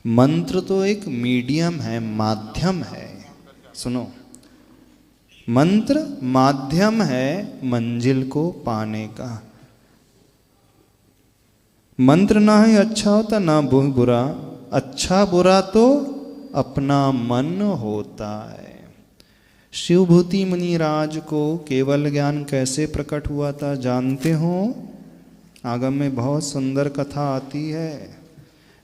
मंत्र तो एक मीडियम है, माध्यम है। सुनो, मंत्र माध्यम है मंजिल को पाने का। मंत्र ना ही अच्छा होता ना बुरा, अच्छा बुरा तो अपना मन होता है। शिवभूति मुनिराज को केवल ज्ञान कैसे प्रकट हुआ था जानते हो? आगम में बहुत सुंदर कथा आती है।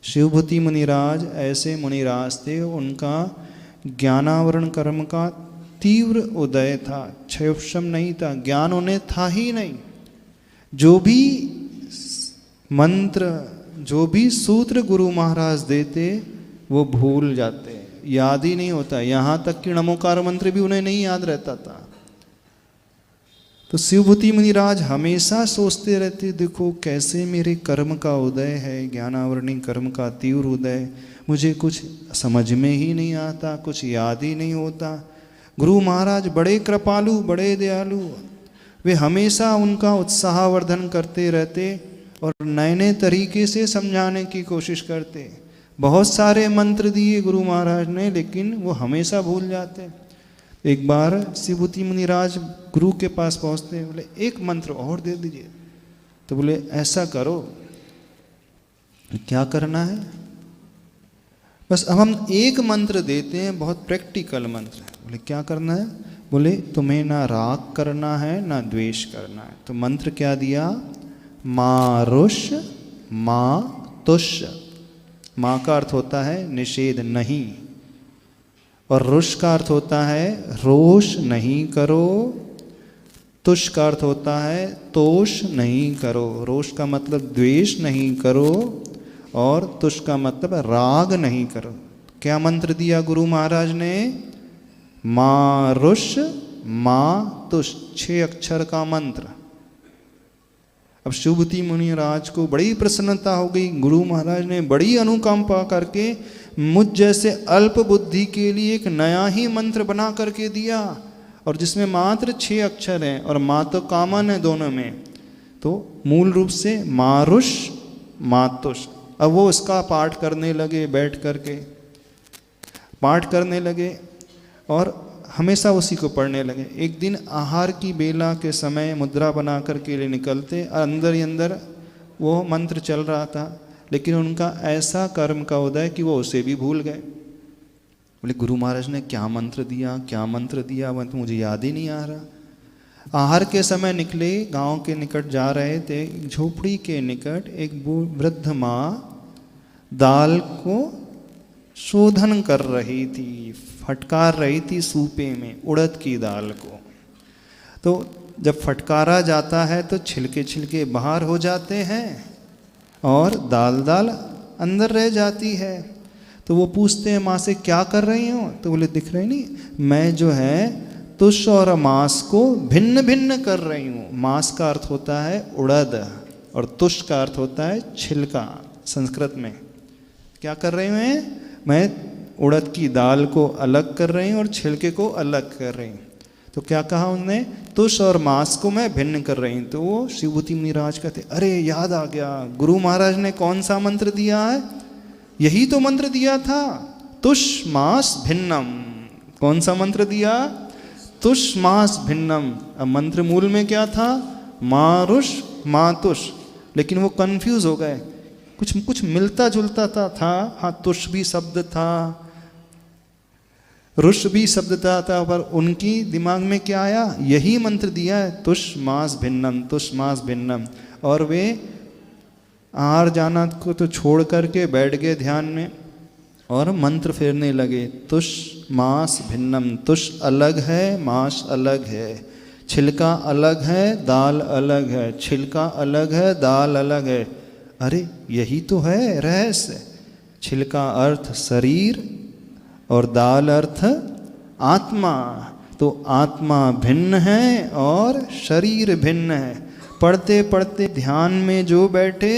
शिवभूति मुनिराज ऐसे मुनिराज थे, उनका ज्ञानावरण कर्म का तीव्र उदय था, क्षयोक्षम नहीं था, ज्ञान उन्हें था ही नहीं। जो भी मंत्र, जो भी सूत्र गुरु महाराज देते वो भूल जाते, याद ही नहीं होता। यहाँ तक कि नमोकार मंत्र भी उन्हें नहीं याद रहता था। तो शिवभूति मुनिराज हमेशा सोचते रहते, देखो कैसे मेरे कर्म का उदय है, ज्ञानावरणी कर्म का तीव्र उदय, मुझे कुछ समझ में ही नहीं आता, कुछ याद ही नहीं होता। गुरु महाराज बड़े कृपालु, बड़े दयालु, वे हमेशा उनका उत्साहवर्धन करते रहते और नए नए तरीके से समझाने की कोशिश करते। बहुत सारे मंत्र दिए गुरु महाराज ने, लेकिन वो हमेशा भूल जाते। एक बार शिवभूति मुनिराज गुरु के पास पहुंचते, बोले एक मंत्र और दे दीजिए। तो बोले ऐसा करो, क्या करना है? बस अब हम एक मंत्र देते हैं, बहुत प्रैक्टिकल मंत्र है। बोले क्या करना है? बोले तुम्हें ना राग करना है ना द्वेष करना है। तो मंत्र क्या दिया? माँ रुष माँ तुष। माँ का अर्थ होता है निषेध नहीं, और रुष का अर्थ होता है रोष नहीं करो, तुष का अर्थ होता है तोष नहीं करो। रोष का मतलब द्वेष नहीं करो और तुष का मतलब राग नहीं करो। क्या मंत्र दिया गुरु महाराज ने? माँ रुष माँ तुष, 6 अक्षर का मंत्र। अब शिवभूति मुनिराज को बड़ी प्रसन्नता हो गई। गुरु महाराज ने बड़ी अनुकंपा करके मुझ जैसे अल्प बुद्धि के लिए एक नया ही मंत्र बना करके दिया, और जिसमें मात्र 6 अक्षर हैं और माँ तो कॉमन है दोनों में। तो मूल रूप से मारुष मातुष। अब वो उसका पाठ करने लगे, बैठ करके पाठ करने लगे और हमेशा उसी को पढ़ने लगे। एक दिन आहार की बेला के समय मुद्रा बना कर के लिए निकलते, अंदर ही अंदर वो मंत्र चल रहा था, लेकिन उनका ऐसा कर्म का उदय कि वो उसे भी भूल गए। बोले गुरु महाराज ने क्या मंत्र दिया, क्या मंत्र दिया, तो मुझे याद ही नहीं आ रहा। आहार के समय निकले, गांव के निकट जा रहे थे। झोपड़ी के निकट एक वृद्ध माँ दाल को शोधन कर रही थी, फटकार रही थी सूपे में उड़द की दाल को। तो जब फटकारा जाता है तो छिलके छिलके बाहर हो जाते हैं और दाल दाल अंदर रह जाती है। तो वो पूछते हैं माँ से क्या कर रही हो? तो बोले दिख रही नहीं, मैं जो है तुष और मांस को भिन्न भिन्न कर रही हूँ। मांस का अर्थ होता है उड़द और तुष का अर्थ होता है छिलका संस्कृत में। क्या कर रही हूँ? मैं उड़द की दाल को अलग कर रही हूँ और छिलके को अलग कर रही हूँ। तो क्या कहा उन्होंने? तुष और मांस को मैं भिन्न कर रही हूँ। तो वो शिवभूति मुनिराज कहते, अरे याद आ गया, गुरु महाराज ने कौन सा मंत्र दिया है? यही तो मंत्र दिया था, तुष मांस भिन्नम। कौन सा मंत्र दिया? तुष मांस भिन्नम। अब मंत्र मूल में क्या था? मारुष मातुष। लेकिन वो कंफ्यूज हो गए, कुछ मिलता जुलता था। हाँ, तुष भी शब्द था, रुष भी शब्द था, पर उनकी दिमाग में क्या आया? यही मंत्र दिया है, तुष मास भिन्नम, तुष मास भिन्नम। और वे आहार जाना को तो छोड़ करके बैठ गए ध्यान में और मंत्र फेरने लगे। तुष मास भिन्नम, तुष अलग है, मास अलग है, छिलका अलग है, दाल अलग है, छिलका अलग है, दाल अलग है। अरे यही तो है रहस्य। छिलका अर्थ शरीर और दाल अर्थ आत्मा। तो आत्मा भिन्न है और शरीर भिन्न है। पढ़ते पढ़ते ध्यान में जो बैठे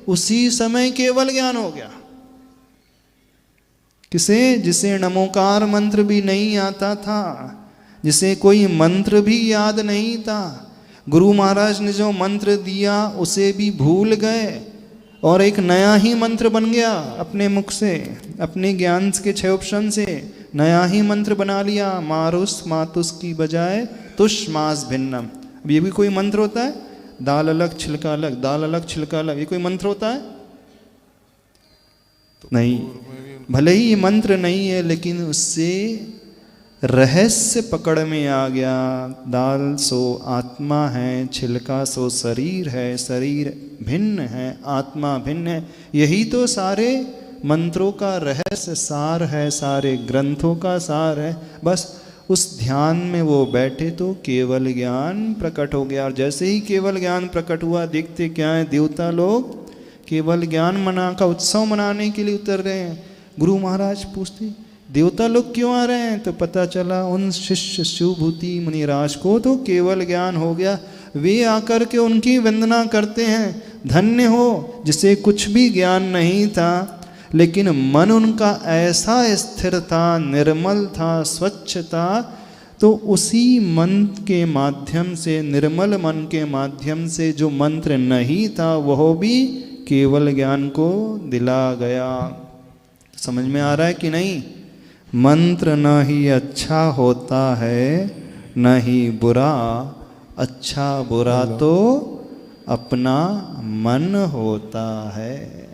उसी समय केवल ज्ञान हो गया। किसे? जिसे नमोकार मंत्र भी नहीं आता था, जिसे कोई मंत्र भी याद नहीं था, गुरु महाराज ने जो मंत्र दिया उसे भी भूल गए। और एक नया ही मंत्र बन गया अपने मुख से, अपने ज्ञान के 6 ऑप्शन से नया ही मंत्र बना लिया, मारुस मातुस की बजाय तुष मास भिन्नम। अब ये भी कोई मंत्र होता है? दाल अलग छिलका अलग, दाल अलग छिलका अलग, ये कोई मंत्र होता है? नहीं। भले ही ये मंत्र नहीं है, लेकिन उससे रहस्य पकड़ में आ गया। दाल सो आत्मा है, छिलका सो शरीर है, शरीर भिन्न है, आत्मा भिन्न है। यही तो सारे मंत्रों का रहस्य सार है, सारे ग्रंथों का सार है। बस उस ध्यान में वो बैठे तो केवल ज्ञान प्रकट हो गया। और जैसे ही केवल ज्ञान प्रकट हुआ, देखते क्या है, देवता लोग केवल ज्ञान मना का उत्सव मनाने के लिए उतर रहे हैं। गुरु महाराज पूछते देवता लोग क्यों आ रहे हैं? तो पता चला उन शिष्य शिवभूति मुनिराज को तो केवल ज्ञान हो गया। वे आकर के उनकी वंदना करते हैं, धन्य हो जिसे कुछ भी ज्ञान नहीं था, लेकिन मन उनका ऐसा स्थिर था, निर्मल था, स्वच्छ था, तो उसी मन के माध्यम से, निर्मल मन के माध्यम से जो मंत्र नहीं था वह भी केवल ज्ञान को दिला गया। समझ में आ रहा है कि नहीं? मंत्र न ही अच्छा होता है न ही बुरा, अच्छा बुरा तो अपना मन होता है।